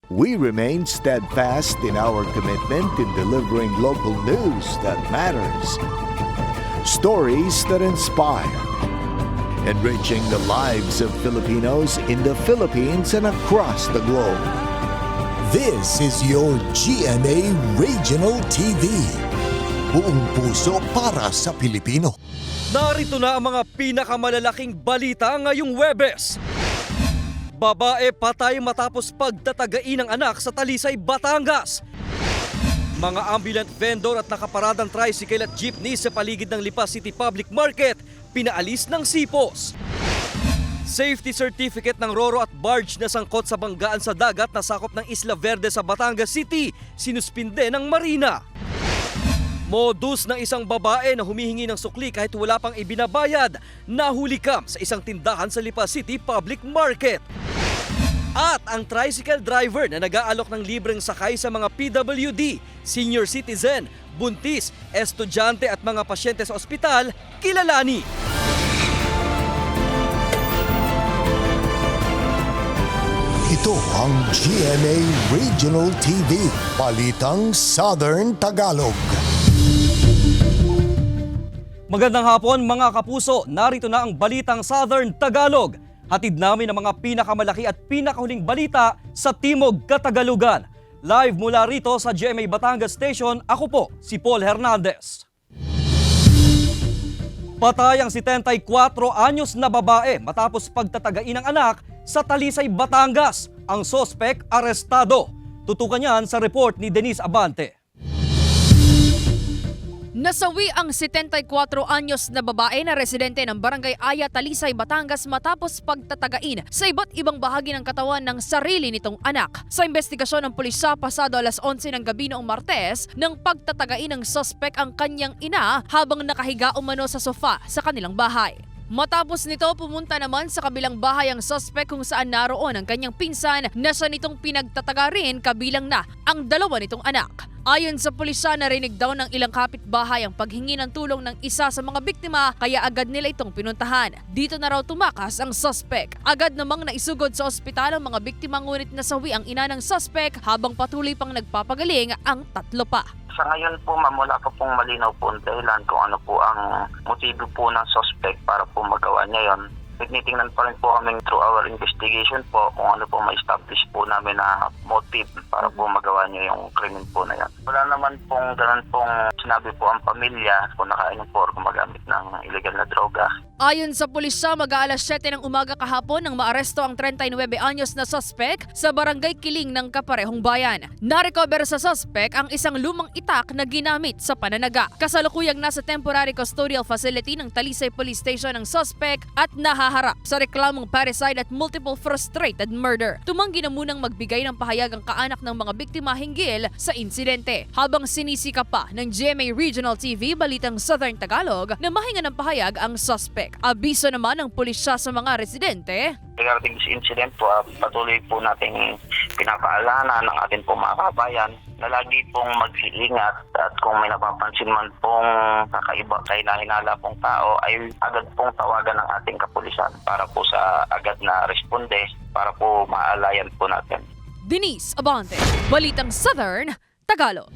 We remain steadfast in our commitment in delivering local news that matters. Stories that inspire. Enriching the lives of Filipinos in the Philippines and across the globe. This is your GMA Regional TV. Buong puso para sa Pilipino. Narito na ang mga pinakamalalaking balita ngayong Huwebes. Babae patay matapos pagtatagain ng anak sa Talisay, Batangas. Mga ambulant vendor at nakaparadang tricycle at jeepney sa paligid ng Lipa City Public Market pinaalis ng sipos. Safety certificate ng Roro at barge na sangkot sa banggaan sa dagat na sakop ng Isla Verde sa Batangas City sinuspinde ng Marina. Modus ng isang babae na humihingi ng sukli kahit wala pang ibinabayad, nahulikam sa isang tindahan sa Lipa City Public Market. At ang tricycle driver na nag-aalok ng libreng sakay sa mga PWD, senior citizen, buntis, estudyante at mga pasyente sa ospital, kilalani. Ito ang GMA Regional TV, Balitang Southern Tagalog. Magandang hapon mga kapuso, narito na ang Balitang Southern Tagalog. Hatid namin ang mga pinakamalaki at pinakahuling balita sa Timog Katagalugan. Live mula rito sa GMA Batangas Station, ako po si Paul Hernandez. Patay ang 74 anyos na babae matapos pagtatagain ng anak sa Talisay, Batangas. Ang sospek arestado. Tutukan yan sa report ni Denise Abante. Nasawi ang 74 anyos na babae na residente ng Barangay Aya, Talisay, Batangas matapos pagtatagain sa iba't ibang bahagi ng katawan ng sarili nitong anak. Sa investigasyon ng pulisya, pasado alas 11 ng gabi noong Martes, nang pagtatagain ng suspect ang kanyang ina habang nakahiga umano sa sofa sa kanilang bahay. Matapos nito, pumunta naman sa kabilang bahay ang suspect kung saan naroon ang kanyang pinsan na siya nitong pinagtataga rin kabilang na ang dalawa nitong anak. Ayon sa pulisya, narinig daw ng ilang kapitbahay ang paghingi ng tulong ng isa sa mga biktima kaya agad nila itong pinuntahan. Dito na raw tumakas ang suspect. Agad namang naisugod sa ospital ang mga biktima ngunit nasawi ang ina ng suspect habang patuloy pang nagpapagaling ang tatlo pa. Sa ngayon po ma'am, wala pa pong malinaw po ang dahilan kung ano po ang motibo po ng suspect para po magawa niya yon. Tinitingnan pa rin po kami through our investigation po kung ano po ma-establish po namin na motive para po magawa niya yung krimen po na yan. Wala naman pong ganun pong sinabi po ang pamilya kung nakainom po o gumagamit ng illegal na droga. Ayon sa pulisya, mag-aalas 7 ng umaga kahapon nang maaresto ang 39 anyos na suspect sa Barangay Kiling ng kaparehong bayan. Narecover sa suspect ang isang lumang itak na ginamit sa pananaga. Kasalukuyang nasa temporary custodial facility ng Talisay Police Station ang suspect at nahaharap sa reklamong parricide at multiple frustrated murder. Tumanggi na munang magbigay ng pahayag ang kaanak ng mga biktima hinggil sa insidente. Habang sinisika pa ng GMA Regional TV Balitang Southern Tagalog na mahinga ng pahayag ang suspect. Abiso naman ng pulisya sa mga residente. Regarding this incident po, patuloy po nating pinapaalanan ng ating pong mga kabayan na lagi pong mag-iingat at kung may napapansin man pong kakaiba kay nahinala pong tao ay agad pong tawagan ng ating kapulisan para po sa agad na responde para po maalayan po natin. Denise Abante, Balitang Southern Tagalog.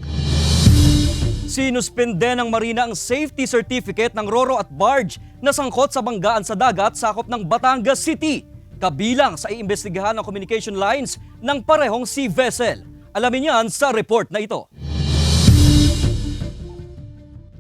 Sinuspende ng Marina ang safety certificate ng Roro at barge na sangkot sa banggaan sa dagat sakop ng Batangas City, kabilang sa iimbestigahan ng communication lines ng parehong sea vessel. Alamin yan sa report na ito.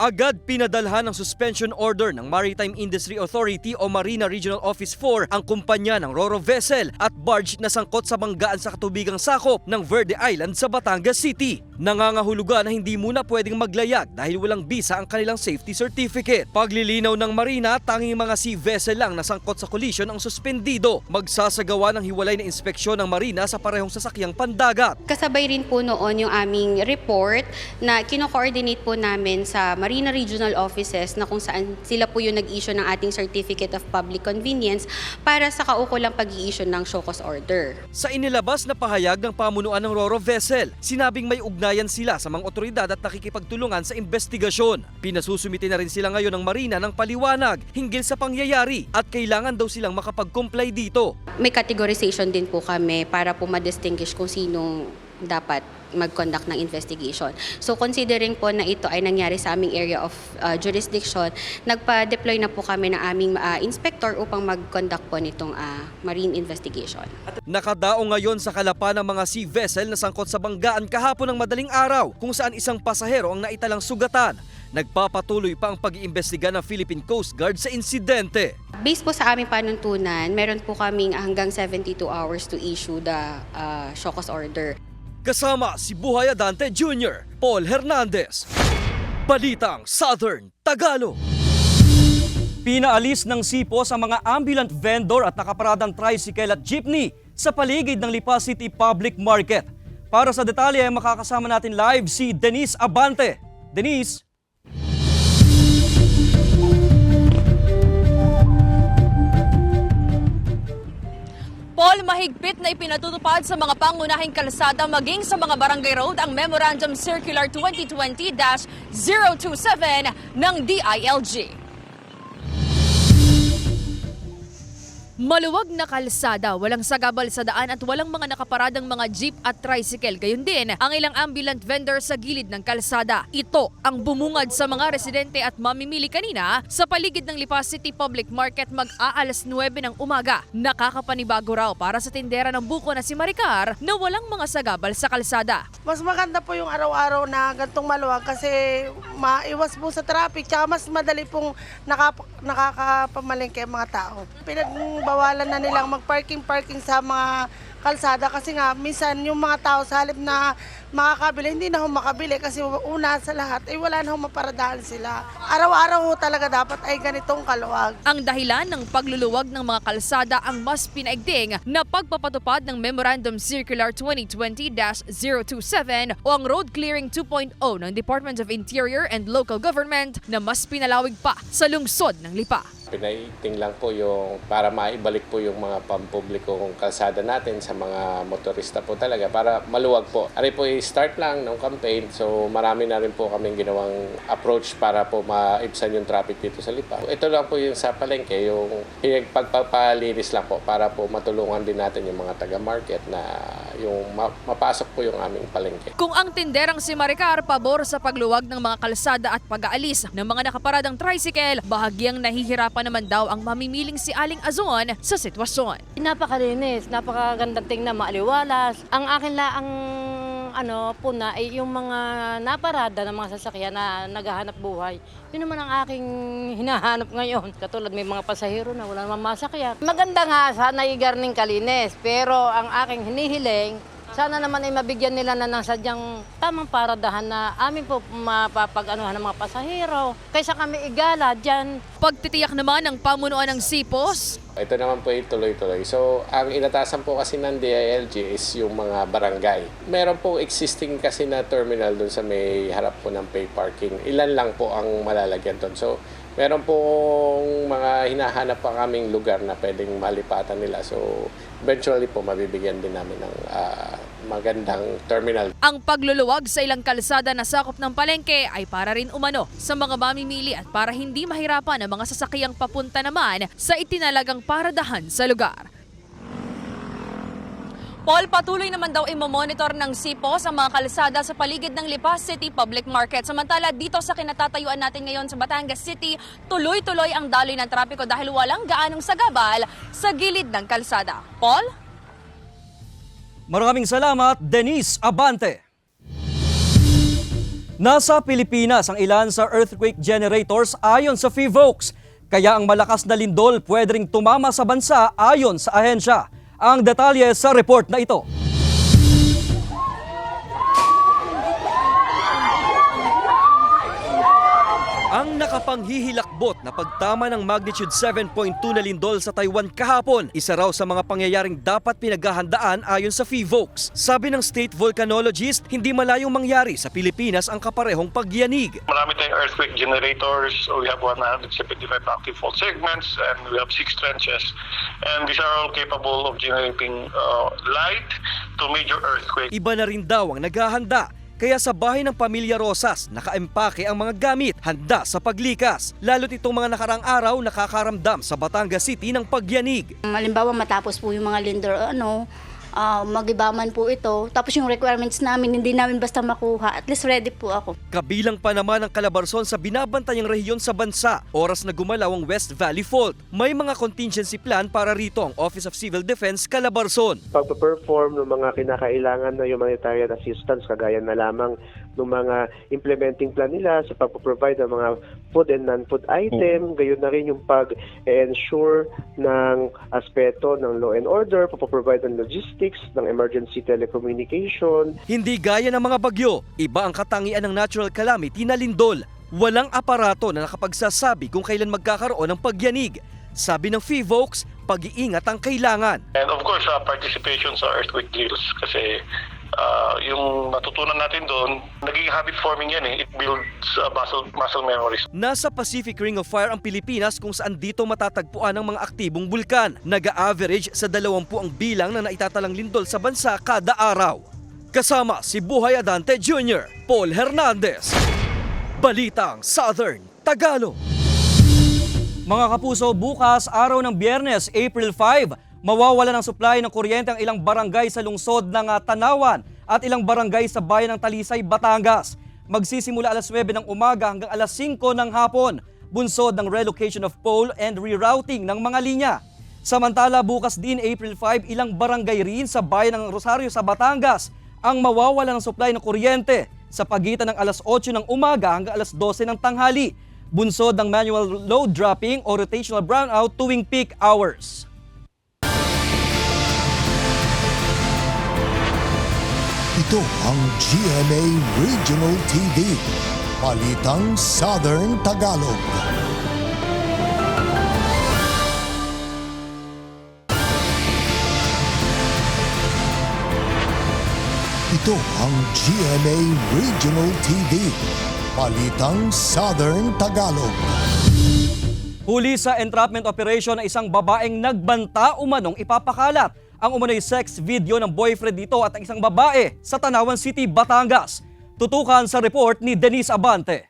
Agad pinadalhan ng suspension order ng Maritime Industry Authority o Marina Regional Office 4 ang kumpanya ng Roro vessel at barge na sangkot sa banggaan sa katubigang sakop ng Verde Island sa Batangas City. Nangangahulugan na hindi muna pwedeng maglayag dahil walang bisa ang kanilang safety certificate. Paglilinaw ng Marina, tanging mga sea vessel lang na sangkot sa collision ang suspendido. Magsasagawa ng hiwalay na inspeksyon ng Marina sa parehong sasakyang pandagat. Kasabay rin po noon yung aming report na kino-coordinate po namin sa Marina Marina Regional Offices na kung saan sila po yung nag-issue ng ating Certificate of Public Convenience para sa kaukulang pag-i-issue ng show cause order. Sa inilabas na pahayag ng pamunuan ng Ro-Ro vessel, sinabing may ugnayan sila sa mga otoridad at nakikipagtulungan sa investigasyon. Pinasusumite na rin sila ngayon ng Marina ng paliwanag hinggil sa pangyayari at kailangan daw silang makapag-comply dito. May categorization din po kami para po ma-distinguish kung sinong dapat mag-conduct ng investigation. So considering po na ito ay nangyari sa aming area of jurisdiction, nagpa-deploy na po kami ng aming inspector upang mag-conduct po nitong marine investigation. Nakadaong ngayon sa kalapan ng mga sea vessel na sangkot sa banggaan kahapon ng madaling araw kung saan isang pasahero ang naitalang sugatan. Nagpapatuloy pa ang pag-iimbestiga ng Philippine Coast Guard sa insidente. Based po sa aming panuntunan, meron po kaming hanggang 72 hours to issue the show cause order. Kasama si Buhay Adante Jr., Paul Hernandez. Balitang Southern Tagalog. Pinaalis ng SIPO sa mga ambulant vendor at nakaparadang tricycle at jeepney sa paligid ng Lipa City Public Market. Para sa detalye, makakasama natin live si Denise Abante. Denise? Paul, mahigpit na ipinatutupad sa mga pangunahing kalsada maging sa mga barangay road ang Memorandum Circular 2020-027 ng DILG. Maluwag na kalsada, walang sagabal sa daan at walang mga nakaparadang mga jeep at tricycle. Gayon din ang ilang ambulant vendor sa gilid ng kalsada. Ito ang bumungad sa mga residente at mamimili kanina sa paligid ng Lipa City Public Market mag-aalas 9 ng umaga. Nakakapanibago raw para sa tindera ng buko na si Maricar na walang mga sagabal sa kalsada. Mas maganda po yung araw-araw na gantong maluwag kasi maiwas po sa traffic tsaka mas madali pong nakakapamalengke ang mga tao. Pinagbawalan na nilang mag-parking sa mga kalsada kasi nga minsan yung mga tao sa halip na makakabili, hindi na ho makabili kasi una sa lahat ay wala na ho maparadahan sila. Araw-araw ho talaga dapat ay ganitong kaluwag. Ang dahilan ng pagluluwag ng mga kalsada ang mas pinaigting na pagpapatupad ng Memorandum Circular 2020-027 o ang Road Clearing 2.0 ng Department of Interior and Local Government na mas pinalawig pa sa lungsod ng Lipa. Pinaiting lang po yung para maibalik po yung mga pampublikong kalsada natin sa mga motorista po talaga para maluwag po. Ari po i-start lang ng campaign so marami na rin po kaming ginawang approach para po maibsan yung traffic dito sa Lipa. Ito lang po yung sa palengke, yung pagpapalinis lang po para po matulungan din natin yung mga taga-market na yung mapasok po yung aming palengke. Kung ang tinderang si Maricar pabor sa pagluwag ng mga kalsada at pag-aalis ng mga nakaparadang tricycle, bahagyang nahihirapan naman daw ang mamimiling si Aling Azon sa sitwasyon. Napakalinis, napakagandang tingnan, maaliwalas. Ang akin lang puna ay yung mga naparada ng mga sasakyan na naghahanap buhay. Yun naman ang aking hinahanap ngayon. Katulad may mga pasahero na wala naman masakyan. Maganda nga, sana i-garning kalinis. Pero ang aking hinihiling, sana naman ay mabigyan nila na ng sadyang tamang paradahan na amin po mapapag-anuhan ng mga pasahero. Kaysa kami igala dyan. Pagtitiyak naman ng pamunuan ng SIPOS, Ito naman po ay tuloy-tuloy. So, ang inatasan po kasi ng DILG is yung mga barangay. Meron po existing kasi na terminal dun sa may harap po ng pay parking. Ilan lang po ang malalagyan dun. So, meron pong mga hinahanap pa kaming lugar na pwedeng malipatan nila. So, eventually po mabibigyan din namin ng magandang terminal. ang pagluluwag sa ilang kalsada na sakop ng palengke ay para rin umano sa mga mamimili at para hindi mahirapan ang mga sasakyang papunta naman sa itinalagang paradahan sa lugar. Paul, patuloy naman daw imomonitor ng SIPOS ang mga kalsada sa paligid ng Lipa City Public Market. Samantala dito sa kinatatayuan natin ngayon sa Batangas City, tuloy-tuloy ang daloy ng trapiko dahil walang gaanong sagabal sa gilid ng kalsada. Paul? Maraming salamat, Denise Abante. Nasa Pilipinas ang ilan sa earthquake generators ayon sa FIVOX. Kaya ang malakas na lindol pwede ring tumama sa bansa ayon sa ahensya. Ang detalye sa report na ito. Ang Ang nakapanghihilakbot na pagtama ng magnitude 7.2 na lindol sa Taiwan kahapon, isa raw sa mga pangyayaring dapat pinaghahandaan ayon sa PHIVOLCS. Sabi ng state volcanologist, hindi malayong mangyari sa Pilipinas ang kaparehong pagyanig. Marami tayong earthquake generators. We have 175 active fault segments and we have 6 trenches. And these are all capable of generating light to major earthquake. Iba na rin daw ang naghahanda. Kaya sa bahay ng Pamilya Rosas, nakaempake ang mga gamit, handa sa paglikas. Lalo't itong mga nakarang araw nakakaramdam sa Batangas City ng pagyanig. Halimbawa matapos po yung mga lindor, mag-ibaman po ito. Tapos yung requirements namin, hindi namin basta makuha. At least ready po ako. Kabilang pa naman ang Calabarzon sa binabantayang rehiyon sa bansa. Oras na gumalaw ang West Valley Fault. May mga contingency plan para rito ang Office of Civil Defense Calabarzon. Pagpa-perform ng mga kinakailangan na humanitarian assistance, kagaya na lamang ng mga implementing plan nila sa pagpo-provide ng mga food and non-food item, gayon na rin yung pag-ensure ng aspeto ng law and order, pagpo-provide ng logistics, ng emergency telecommunication. Hindi gaya ng mga bagyo, iba ang katangian ng natural calamity na lindol. Walang aparato na nakapagsasabi kung kailan magkakaroon ng pagyanig. Sabi ng PHIVOLCS, pag-iingat ang kailangan. And of course, participation sa earthquake drills kasi yung natutunan natin doon, naging habit forming yan eh. It builds muscle memories. Nasa Pacific Ring of Fire ang Pilipinas kung saan dito matatagpuan ang mga aktibong bulkan. Nag-a-average sa 20 ang bilang na naitatalang lindol sa bansa kada araw. Kasama si Buhay Adante Jr., Paul Hernandez. Balitang Southern Tagalog. Mga kapuso, bukas, araw ng Biyernes, April 5, mawawala ng supply ng kuryente ang ilang barangay sa lungsod ng Tanawan at ilang barangay sa bayan ng Talisay, Batangas. Magsisimula alas 9 ng umaga hanggang alas 5 ng hapon, bunsod ng relocation of pole and rerouting ng mga linya. Samantala, bukas din April 5, ilang barangay rin sa bayan ng Rosario sa Batangas ang mawawala ng supply ng kuryente sa pagitan ng alas 8 ng umaga hanggang alas 12 ng tanghali, bunsod ng manual load dropping o rotational brownout tuwing peak hours. Ito ang GMA Regional TV, Balitang Southern Tagalog. Ito ang GMA Regional TV, Balitang Southern Tagalog. Huli sa entrapment operation na isang babaeng nagbanta umanong ipapakalat ang umano'y sex video ng boyfriend dito at ang isang babae sa Tanawan City, Batangas. Tutukan sa report ni Denise Abante.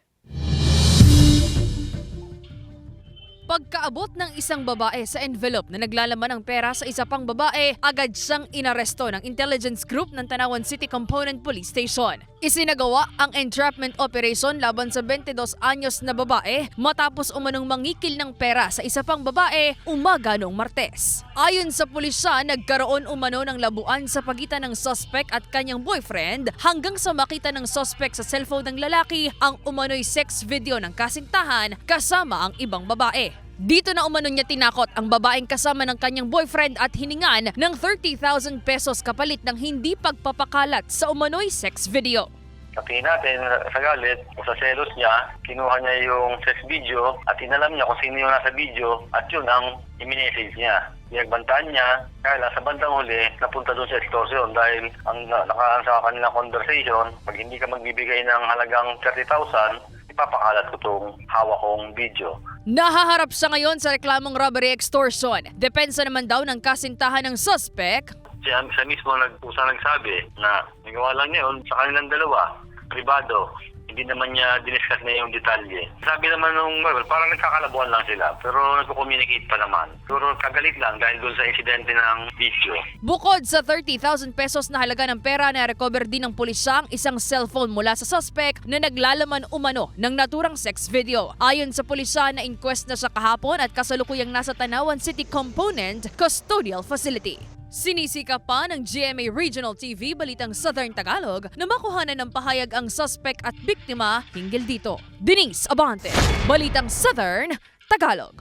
Pagkaabot ng isang babae sa envelope na naglalaman ng pera sa isa pang babae, agad siyang inaresto ng intelligence group ng Tanawan City Component Police Station. Isinagawa ang entrapment operation laban sa 22 anyos na babae matapos umanong mangikil ng pera sa isa pang babae umaga noong Martes. Ayon sa pulisya, nagkaroon umano ng labuan sa pagitan ng suspect at kanyang boyfriend hanggang sa makita ng suspect sa cellphone ng lalaki ang umano'y sex video ng kasintahan kasama ang ibang babae. Dito na umano niya tinakot ang babaeng kasama ng kanyang boyfriend at hiningan ng 30,000 pesos kapalit ng hindi pagpapakalat sa umano'y sex video. Sabihin natin, sa galit, sa selos niya, kinuha niya yung sex video at inalam niya kung sino yung nasa video at yun ang i-message niya. Pinagbantaan niya, kaya lang sa bandang huli, napunta doon sa extortion dahil ang nakaan sa kanilang conversation, pag hindi ka magbibigay ng halagang 30,000, ipapakalat ko itong hawak kong video. Nahaharap siya ngayon sa reklamong robbery extortion. Depensa naman daw ng kasintahan ng suspect. Siya mismo nagsabi na nagawa lang niya yun sa kanilang dalawa, privado. Hindi naman niya diniscuss na yung detalye. Sabi naman nung parang nagkakalabuan lang sila pero nagko-communicate pa naman. Pero kagalit lang dahil doon sa insidente ng video. Bukod sa 30,000 pesos na halaga ng pera, na-recover din ng pulisya ang isang cellphone mula sa suspect na naglalaman umano ng naturang sex video. Ayon sa pulisya, na-inquest na siya kahapon at kasalukuyang nasa Tanawan City Component Custodial Facility. Sinisika pa ng GMA Regional TV Balitang Southern Tagalog na makuhanan ng pahayag ang suspect at biktima hinggil dito. Denise Abante, Balitang Southern Tagalog.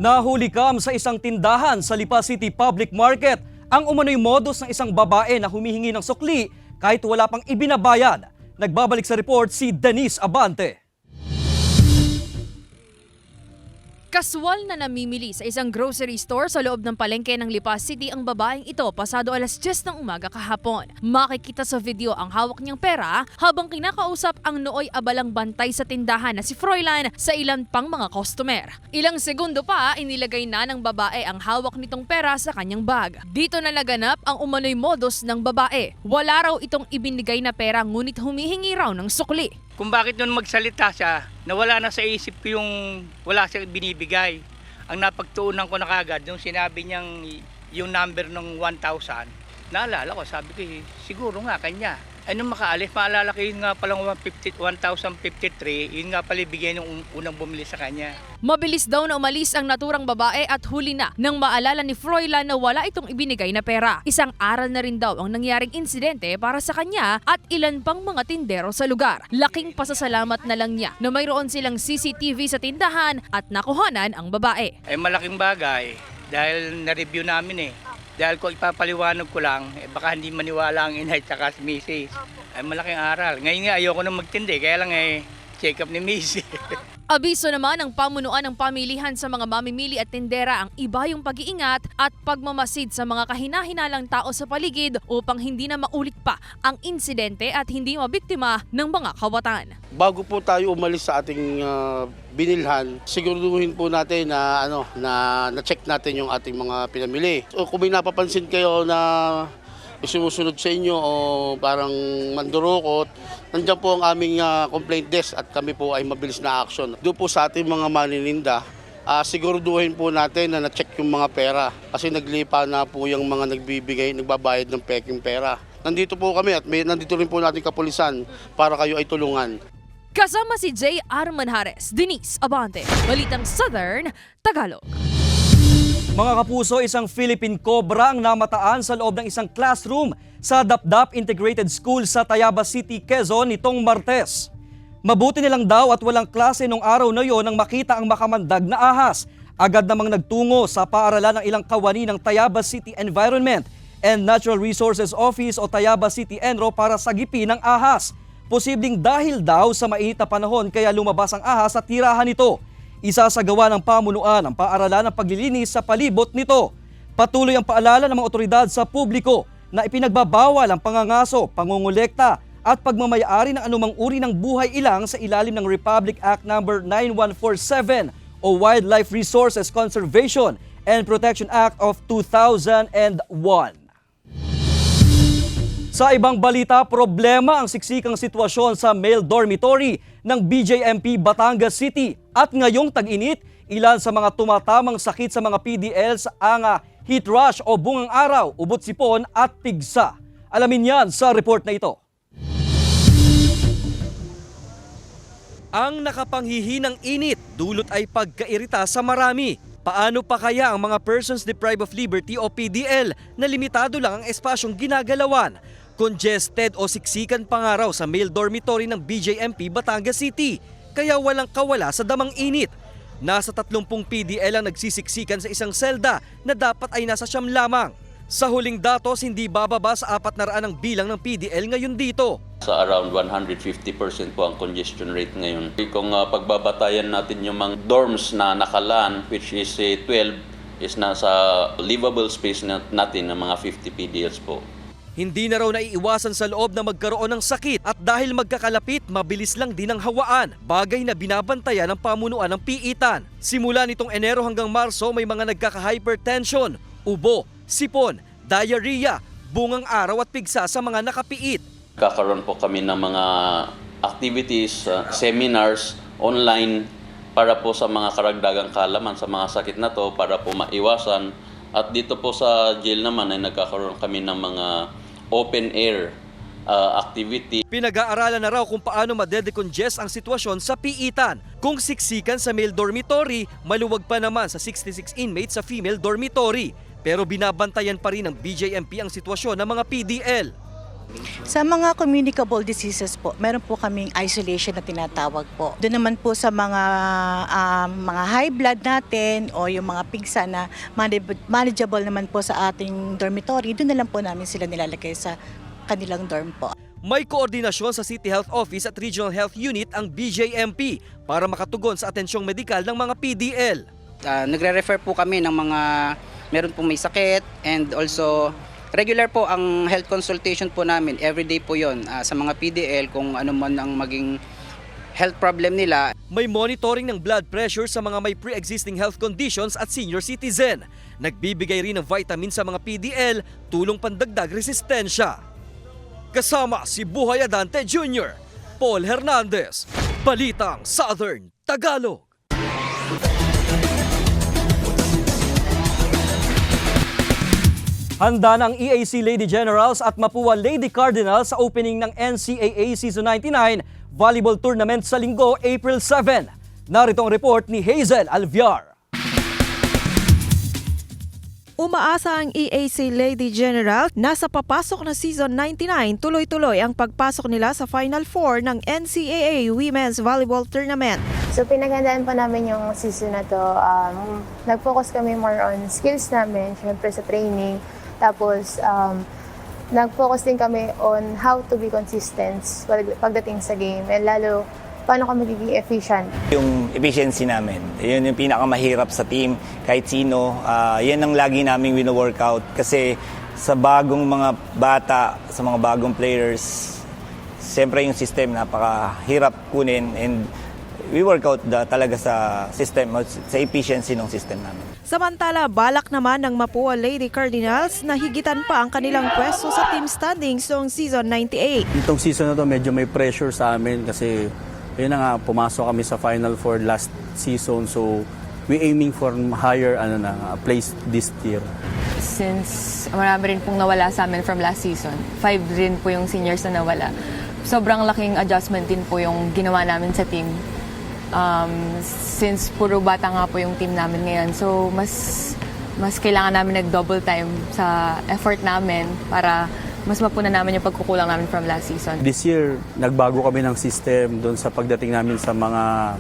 Nahulikam sa isang tindahan sa Lipa City Public Market ang umano'y modus ng isang babae na humihingi ng sukli kahit wala pang ibinabayad. Nagbabalik sa report si Denise Abante. Kaswal na namimili sa isang grocery store sa loob ng palengke ng Lipa City ang babaeng ito pasado alas 10 ng umaga kahapon. Makikita sa video ang hawak niyang pera habang kinakausap ang nooy abalang bantay sa tindahan na si Froilan sa ilan pang mga customer. Ilang segundo pa inilagay na ng babae ang hawak nitong pera sa kanyang bag. Dito na naganap ang umano'y modus ng babae. Wala raw itong ibinigay na pera ngunit humihingi raw ng sukli. Kung bakit noon magsalita siya, nawala na sa isip ko yung wala siyang binibigay. Ang napagtuunan ko na kagad, yung sinabi niyang yung number ng 1,000, naalala ko, sabi ko, siguro nga kanya. Nung makaalis, maalala ko yun nga palang 1,053, yun nga pala bigay ng unang bumili sa kanya. Mabilis daw na umalis ang naturang babae at huli na nang maalala ni Froilan na wala itong ibinigay na pera. Isang aral na rin daw ang nangyaring insidente para sa kanya at ilan pang mga tindero sa lugar. Laking pasasalamat na lang niya na mayroon silang CCTV sa tindahan at nakuhanan ang babae. Ay malaking bagay dahil na-review namin Dahil kung ipapaliwanag ko lang, baka hindi maniwala ang inay tsaka si Mrs. Ay malaking aral. Ngayon nga ayoko nang magtindi, kaya lang check up ni Mrs. Abiso naman ng pamunuan ng pamilihan sa mga mamimili at tindera ang iba yung pag-iingat at pagmamasid sa mga kahina-hinalang tao sa paligid upang hindi na maulit pa ang insidente at hindi mabiktima ng mga kawatan. Bago po tayo umalis sa ating binilhan, siguraduhin po natin na na-check natin yung ating mga pinamili. So, kung may napapansin kayo na sumusunod sa inyo o parang mandurukot, nandiyan po ang aming complaint desk at kami po ay mabilis na action. Doon po sa ating mga manininda, siguraduhin po natin na na-check yung mga pera kasi naglipa na po yung mga nagbabayad ng peking pera. Nandito po kami at nandito rin po natin kapulisan para kayo ay tulungan. Kasama si J. Manjares, Denise Abante, Balitang Southern Tagalog. Mga kapuso, isang Philippine Cobra ang namataan sa loob ng isang classroom sa Dapdap Integrated School sa Tayabas City, Quezon nitong Martes. Mabuti nilang daw at walang klase nung araw na yon nang makita ang makamandag na ahas. Agad namang nagtungo sa paaralan ng ilang kawani ng Tayabas City Environment and Natural Resources Office o Tayabas City Enro para sagipin ang ahas. Posibleng dahil daw sa mainit na panahon kaya lumabas ang ahas sa tirahan nito. Isasagawa ng pamunuan ang paaralan ng paglilinis sa palibot nito. Patuloy ang paalala ng mga otoridad sa publiko na ipinagbabawal ang pangangaso, pangungulekta at pagmamayari ng anumang uri ng buhay ilang sa ilalim ng Republic Act No. 9147 o Wildlife Resources Conservation and Protection Act of 2001. Sa ibang balita, problema ang siksikang sitwasyon sa male dormitory ng BJMP Batangas City. At ngayong tag-init, ilan sa mga tumatamang sakit sa mga PDLs ang heat rush o bungang araw, ubot sipon at tigsa. Alamin yan sa report na ito. Ang nakapanghihinang init, dulot ay pagkairita sa marami. Paano pa kaya ang mga persons deprived of liberty o PDL na limitado lang ang espasyong ginagalawan? Congested o siksikan pa nga raw sa male dormitory ng BJMP Batangas City, kaya walang kawala sa damang init. Nasa 30 PDL ang nagsisiksikan sa isang selda na dapat ay nasa 9 lamang. Sa huling datos, hindi bababa sa 400 ang bilang ng PDL ngayon dito. Sa around 150% po ang congestion rate ngayon. Kung pagbabatayan natin yung mga dorms na nakalan, which is 12, is nasa livable space natin ng mga 50 PDLs po. Hindi na raw naiiwasan sa loob na magkaroon ng sakit at dahil magkakalapit, mabilis lang din ang hawaan, bagay na binabantayan ng pamunuan ng piitan. Simula nitong Enero hanggang Marso, may mga nagkaka-hypertension, ubo, sipon, diarrhea, bungang araw at pigsa sa mga nakapiit. Kakaroon po kami ng mga activities, seminars, online para po sa mga karagdagang kaalaman sa mga sakit na to para po maiwasan. At dito po sa jail naman ay nagkakaroon kami ng mga open air activity. Pinag-aaralan na raw kung paano madedecongest ang sitwasyon sa piitan. Kung siksikan sa male dormitory, maluwag pa naman sa 66 inmates sa female dormitory. Pero binabantayan pa rin ng BJMP ang sitwasyon ng mga PDL. Sa mga communicable diseases po, meron po kaming isolation na tinatawag po. Doon naman po sa mga high blood natin o yung mga pigsa na manageable naman po sa ating dormitory, doon na lang po namin sila nilalagay sa kanilang dorm po. May koordinasyon sa City Health Office at Regional Health Unit ang BJMP para makatugon sa atensyong medikal ng mga PDL. Nagre-refer po kami ng mga meron pong may sakit, and also regular po ang health consultation po namin. Everyday po yon sa mga PDL kung ano man ang maging health problem nila. May monitoring ng blood pressure sa mga may pre-existing health conditions at senior citizen. Nagbibigay rin ng vitamin sa mga PDL, tulong pandagdag resistensya. Kasama si Buhay Adante Jr., Paul Hernandez, Balitang Southern Tagalog. Handa ng EAC Lady Generals at Mapua Lady Cardinals sa opening ng NCAA Season 99 Volleyball Tournament sa Linggo, April 7. Narito ang report ni Hazel Alviar. Umaasa ang EAC Lady General na sa papasok na Season 99, tuloy-tuloy ang pagpasok nila sa Final Four ng NCAA Women's Volleyball Tournament. So pinaghandaan po namin yung season na to. Nag-focus kami more on skills namin, syempre sa training. Tapos nag-focus din kami on how to be consistent pagdating sa game. And lalo, paano kami magiging efficient. Yung efficiency namin, yun yung pinakamahirap sa team. Kahit sino, yan ang lagi naming wino-workout. Kasi sa bagong mga bata, sa mga bagong players, siyempre yung system napakahirap kunin, and we work out talaga sa system, sa efficiency ng system namin. Samantala, balak naman ng Mapua Lady Cardinals na higitan pa ang kanilang pwesto sa team standings noong Season 98. Itong season na to medyo may pressure sa amin kasi yun na nga, pumasok kami sa Final Four last season, so we aiming for higher place this year. Since marami rin pong nawala sa amin from last season, 5 rin po yung seniors na nawala. Sobrang laking adjustment din po yung ginawa namin sa team. Since puro bata nga po yung team namin ngayon, so mas kailangan namin nag-double time sa effort namin para mas mapuna namin yung pagkukulang namin from last season. This year, nagbago kami ng system doon sa pagdating namin sa mga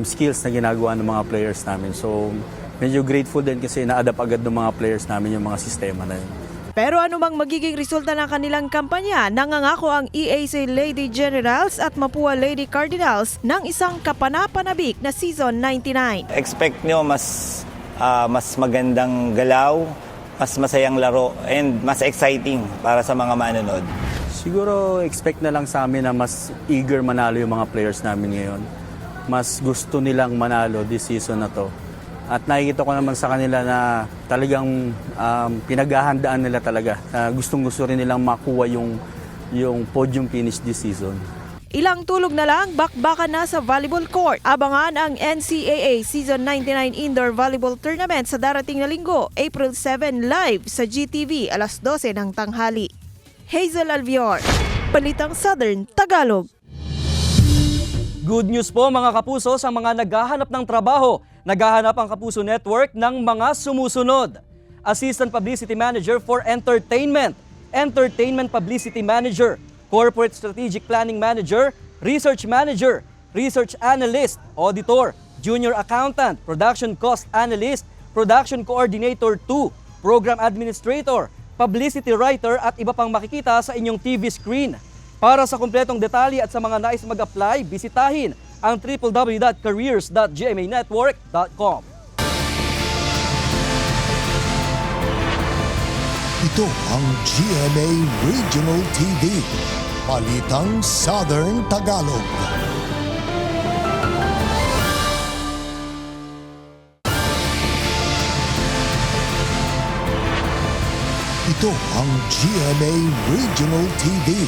skills na ginagawa ng mga players namin. So medyo grateful din kasi na-adapt agad ng mga players namin yung mga sistema na yun. Pero anumang magiging resulta ng kanilang kampanya, nangangako ang EAC Lady Generals at Mapua Lady Cardinals ng isang kapanapanabik na Season 99. Expect nyo mas magandang galaw, mas masayang laro, and mas exciting para sa mga manonood. Siguro expect na lang sa amin na mas eager manalo yung mga players namin ngayon. Mas gusto nilang manalo this season na to. At nakikita ko naman sa kanila na talagang pinaghahandaan nila talaga. Gustong-gusto rin nilang makuha yung podium finish this season. Ilang tulog na lang, bakbakan na sa volleyball court. Abangan ang NCAA Season 99 Indoor Volleyball Tournament sa darating na linggo, April 7, live sa GTV, alas 12 ng tanghali. Hazel Alviar, Balitang Southern Tagalog. Good news po mga kapuso sa mga naghahanap ng trabaho. Naghahanap ang Kapuso Network ng mga sumusunod. Assistant Publicity Manager for Entertainment, Entertainment Publicity Manager, Corporate Strategic Planning Manager, Research Manager, Research Analyst, Auditor, Junior Accountant, Production Cost Analyst, Production Coordinator 2, Program Administrator, Publicity Writer at iba pang makikita sa inyong TV screen. Para sa kumpletong detalye at sa mga nais mag-apply, bisitahin ang www.careers.gmanetwork.com. Ito ang GMA Regional TV, Balitang Southern Tagalog. Ito ang GMA Regional TV,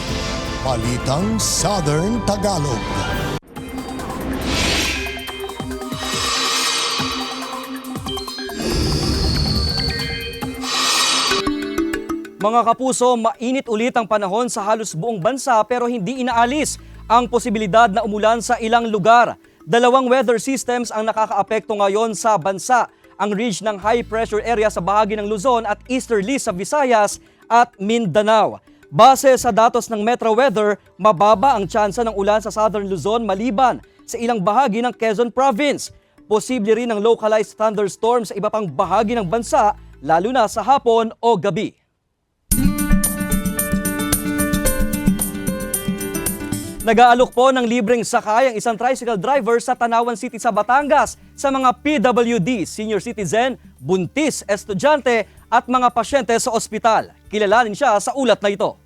Balitang Southern Tagalog. Mga kapuso, mainit ulit ang panahon sa halos buong bansa pero hindi inaalis ang posibilidad na umulan sa ilang lugar. 2 weather systems ang nakakaapekto ngayon sa bansa. Ang ridge ng high pressure area sa bahagi ng Luzon at easterly sa Visayas at Mindanao. Base sa datos ng Metro Weather, mababa ang tsansa ng ulan sa Southern Luzon maliban sa ilang bahagi ng Quezon Province. Posible rin ang localized thunderstorms sa iba pang bahagi ng bansa, lalo na sa hapon o gabi. Nag-aalok po ng libreng sakay ang isang tricycle driver sa Tanawan City sa Batangas sa mga PWD, senior citizen, buntis, estudyante at mga pasyente sa ospital. Kilalanin siya sa ulat na ito.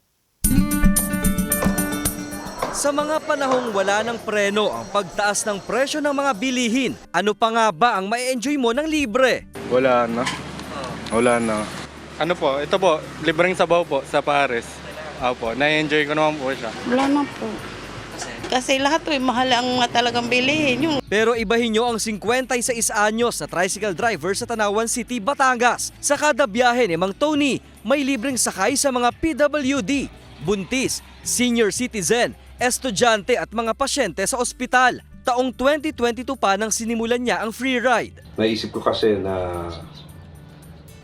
Sa mga panahong wala ng preno ang pagtaas ng presyo ng mga bilihin, ano pa nga ba ang ma-enjoy mo ng libre? Wala na. Wala na. Ano po, ito po, libreng sabaw po sa Pares. Opo, na-enjoy ko naman po siya. Wala na po. Kasi lahat po, mahal ang talagang bilihin. Pero ibahin nyo ang 56 anyos na tricycle driver sa Tanawan City, Batangas. Sa kada biyahe ni Mang Tony, may libreng sakay sa mga PWD, buntis, senior citizen, estudyante at mga pasyente sa ospital. Taong 2022 pa nang sinimulan niya ang free ride. Naisip ko kasi na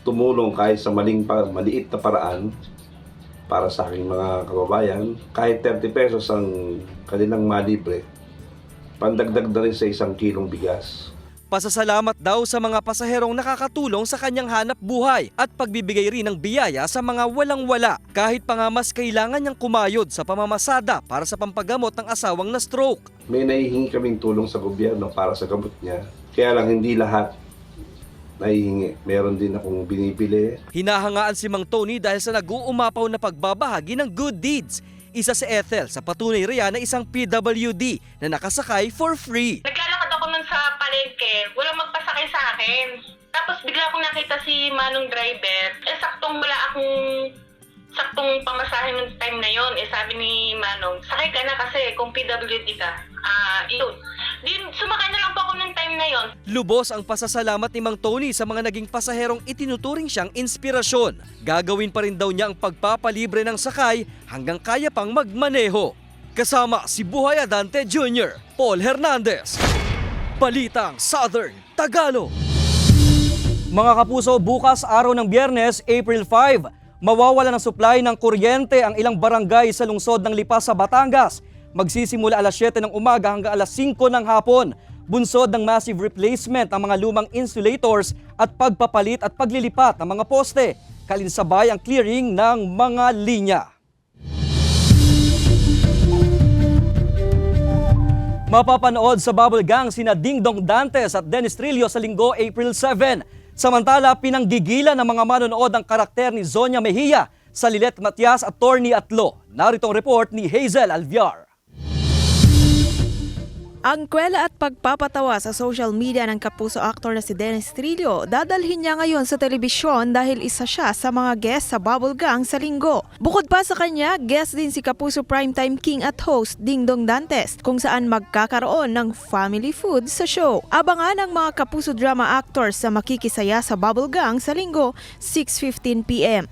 tumulong kahit sa maliit na paraan para sa aking mga kababayan. Kahit 30 pesos ang kanilang malibre, pandagdag na rin sa 1 kilong bigas. Pasasalamat daw sa mga pasaherong nakakatulong sa kanyang hanap buhay at pagbibigay rin ng biyaya sa mga walang-wala kahit pa nga mas kailangan niyang kumayod sa pamamasada para sa pampagamot ng asawang na stroke. May nahihingi kaming tulong sa gobyerno para sa gamot niya, kaya lang hindi lahat nahihingi. Meron din akong binibili. Hinahangaan si Mang Tony dahil sa nag-uumapaw na pagbabahagi ng good deeds. Isa si Ethel sa patunay riyan na isang PWD na nakasakay for free. Naglalakad ako nun sa palengke, walang magpasakay sa akin. Tapos bigla akong nakita si Manong driver. Saktong wala akong pamasahe ng time na yon. Sabi ni Manong, sakay ka na kasi kung PWD ka. Yun. Sumakay na lang po ako ng time na yon. Lubos ang pasasalamat ni Mang Tony sa mga naging pasaherong itinuturing siyang inspirasyon. Gagawin pa rin daw niya ang pagpapalibre ng sakay hanggang kaya pang magmaneho. Kasama si Buhay Adante Jr., Paul Hernandez. Balitang Southern Tagalog. Mga kapuso, bukas araw ng Biyernes, April 5, mawawala ng supply ng kuryente ang ilang barangay sa lungsod ng Lipa sa Batangas. Magsisimula alas 7 ng umaga hanggang alas 5 ng hapon. Bunsod ng massive replacement ang mga lumang insulators at pagpapalit at paglilipat ng mga poste. Kalinsabay ang clearing ng mga linya. Mapapanood sa Bubble Gang sina Dingdong Dantes at Dennis Trillo sa Linggo, April 7. Samantala, pinanggigilan ng mga manonood ang karakter ni Zonia Mejia sa Lilet Matias at Torny Atlo. Narito ang report ni Hazel Alviar. Ang kwela at pagpapatawa sa social media ng kapuso actor na si Dennis Trillo, dadalhin niya ngayon sa telebisyon dahil isa siya sa mga guest sa Bubble Gang sa Linggo. Bukod pa sa kanya, guest din si kapuso primetime king at host Dingdong Dantes, kung saan magkakaroon ng family food sa show. Abangan ang mga kapuso drama actors sa makikisaya sa Bubble Gang sa Linggo, 6:15 p.m.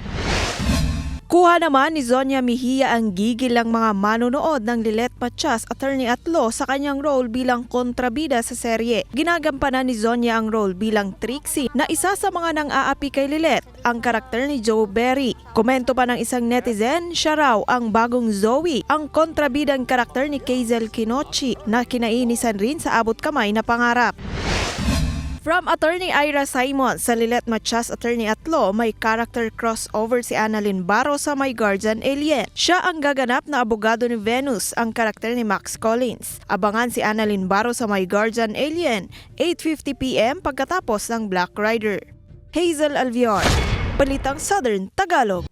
Kuha naman ni Zonia Mejia ang gigil ng mga manonood ng Lilet Matias Attorney Atlo sa kanyang role bilang kontrabida sa serye. Ginagampanan ni Zonia ang role bilang Trixie na isa sa mga nang-aapi kay Lilet, ang karakter ni Joe Berry. Komento pa ng isang netizen, siya raw ang bagong Zoe, ang kontrabidang karakter ni Kazel Kinochi na kinainisan rin sa abot kamay na pangarap. From Attorney Ira Simon sa Lilet Matias Attorney Atlo, may character crossover si Annalyn Barro sa My Guardian Alien. Siya ang gaganap na abogado ni Venus, ang karakter ni Max Collins. Abangan si Annalyn Barro sa My Guardian Alien, 8:50 p.m. pagkatapos ng Black Rider. Hazel Alviar, Balitang Southern Tagalog.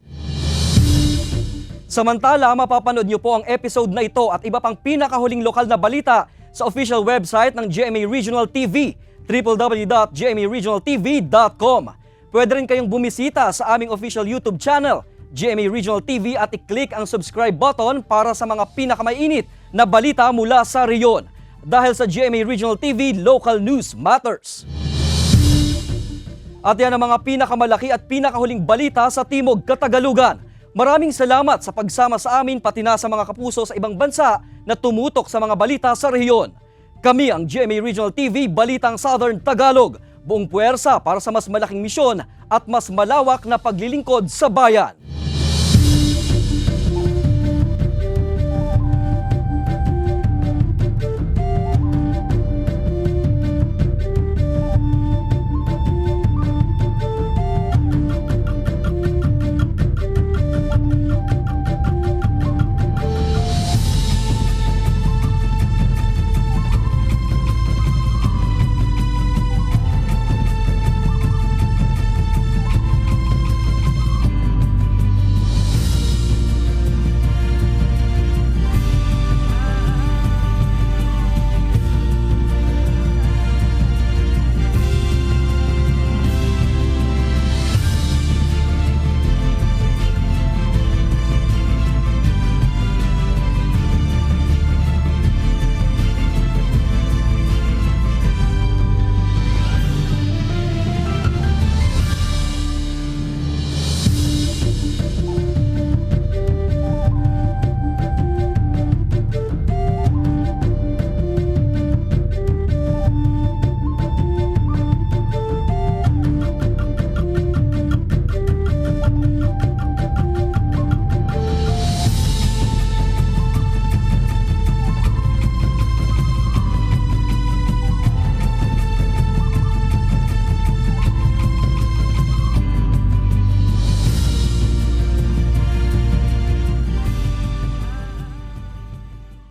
Samantala, mapapanood niyo po ang episode na ito at iba pang pinakahuling lokal na balita sa official website ng GMA Regional TV, www.gmaregionaltv.com. Pwede rin kayong bumisita sa aming official YouTube channel, GMA Regional TV, at i-click ang subscribe button para sa mga pinakamainit na balita mula sa reyon. Dahil sa GMA Regional TV, local news matters. At yan ang mga pinakamalaki at pinakahuling balita sa Timog Katagalugan. Maraming salamat sa pagsama sa amin pati na sa mga kapuso sa ibang bansa na tumutok sa mga balita sa rehiyon. Kami ang GMA Regional TV, Balitang Southern Tagalog, buong puwersa para sa mas malaking misyon at mas malawak na paglilingkod sa bayan.